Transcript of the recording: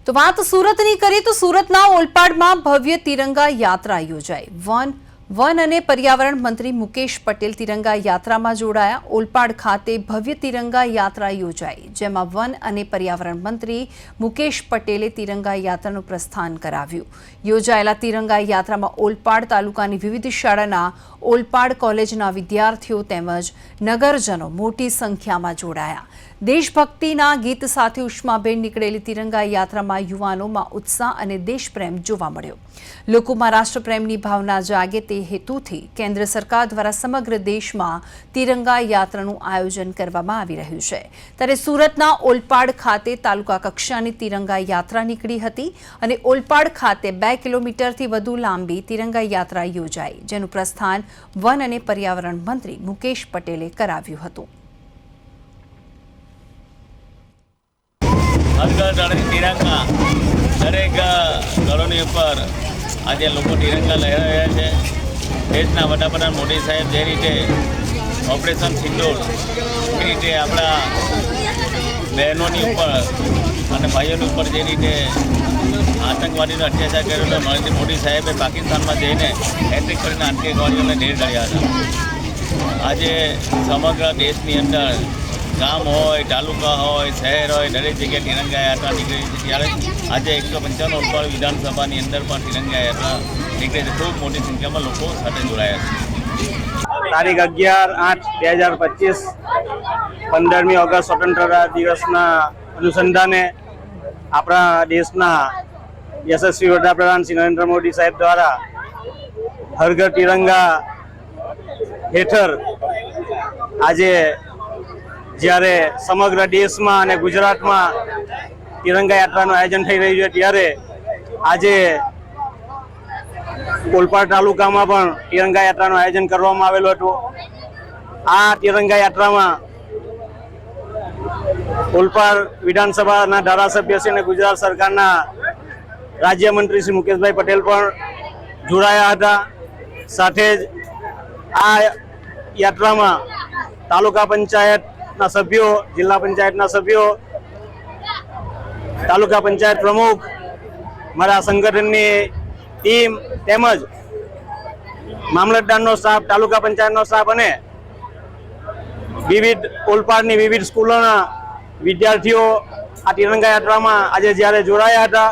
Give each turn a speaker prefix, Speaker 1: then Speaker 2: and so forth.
Speaker 1: તો વાત સુરતની કરીએ તો સુરતના ઓલપાડમાં ભવ્ય તિરંગા યાત્રા યોજાઈ। વન અને પર્યાવરણ મંત્રી મુકેશ પટેલ તિરંગા યાત્રામાં જોડાયા। ઓલપાડ ખાતે ભવ્ય તિરંગા યાત્રા યોજાઈ, જેમાં વન અને પર્યાવરણ મંત્રી મુકેશ પટેલે તિરંગા યાત્રાનું પ્રસ્થાન કરાવ્યું। યોજાયેલા તિરંગા યાત્રામાં ઓલપાડ તાલુકાની વિવિધ શાળાના ઓલપાડ કોલેજના વિદ્યાર્થીઓ તેમજ નગરજનો મોટી સંખ્યામાં જોડાયા। દેશભક્તિના ગીત સાથે ઉષ્માભેર નીકળેલી તિરંગા યાત્રામાં યુવાનોમાં ઉત્સાહ અને દેશપ્રેમ જોવા મળ્યો। લોકોમાં રાષ્ટ્રપ્રેમની ભાવના જાગે તે હેતુથી કેન્દ્ર સરકાર દ્વારા સમગ્ર દેશમાં તિરંગા યાત્રાનું આયોજન કરવામાં આવી રહ્યું છે। ત્યારે સુરતના ઓલપાડ ખાતે તાલુકા કક્ષાની તિરંગા યાત્રા નીકળી હતી અને ઓલપાડ ખાતે 2 કિલોમીટરથી વધુ લાંબી તિરંગા યાત્રા યોજાઈ, જેનું પ્રસ્થાન વન અને પર્યાવરણ મંત્રી મુકેશ પટેલે કરાવ્યું હતું।
Speaker 2: तिरंगा दरेक कॉलोनी पर आज लोग तिरंगा लहरा रहा है। देशना वडाप्रधान मोदी साहेब जे रीते ऑपरेशन सिंदूर ए रीते अपना बहनों पर और भाईओं पर जे रीते आतंकवादी अत्याचार करेलो नरेंद्र मोदी साहेबे पाकिस्तान में जईने एट्रिक करीने आतंकवादीओं ने ढेर कर्या हता। आज समग्र देशनी अंदर गाम हो तालुका हो शहर हो दरेक जगह तिरंगा यात्रा निकली है। त्यारे आज 195 ओलपाड विधानसभा अंदर पर तिरंगा यात्रा निकले है। खूब मोटी संख्या में लोग साथ जोड़ाया।
Speaker 3: तारीख 11/8/2025 15मी ऑगस्ट स्वतंत्रता दिवसना अनुसंधाने अपना देशना यशस्वी वडाप्रधान श्री नरेंद्र मोदी साहेब द्वारा हर घर तिरंगा हेठळ आज જ્યારે સમગ્ર દેશમાં અને ગુજરાતમાં તિરંગા યાત્રાનું આયોજન થઈ રહ્યું છે, ત્યારે આજે ઓલપાડ તાલુકામાં પણ તિરંગા યાત્રાનું આયોજન કરવામાં આવેલું હતું। આ તિરંગા યાત્રામાં ઓલપાડ વિધાનસભાના ધારાસભ્ય શ્રી અને ગુજરાત સરકારના રાજ્યમંત્રી શ્રી મુકેશભાઈ પટેલ પણ જોડાયા હતા। સાથે જ આ યાત્રામાં તાલુકા પંચાયત सभ्यों, जिला पंचायत सभ्यों, तालुका पंचायत प्रमुख, मारा संगठन टीम तेमज मामलतदार स्टाफ, तालुका पंचायत स्टाफ अने विविध ओलपाडनी विविध स्कूलोना विद्यार्थीओ आ तिरंगा यात्रा में आज ज्यारे जोड़ाया था।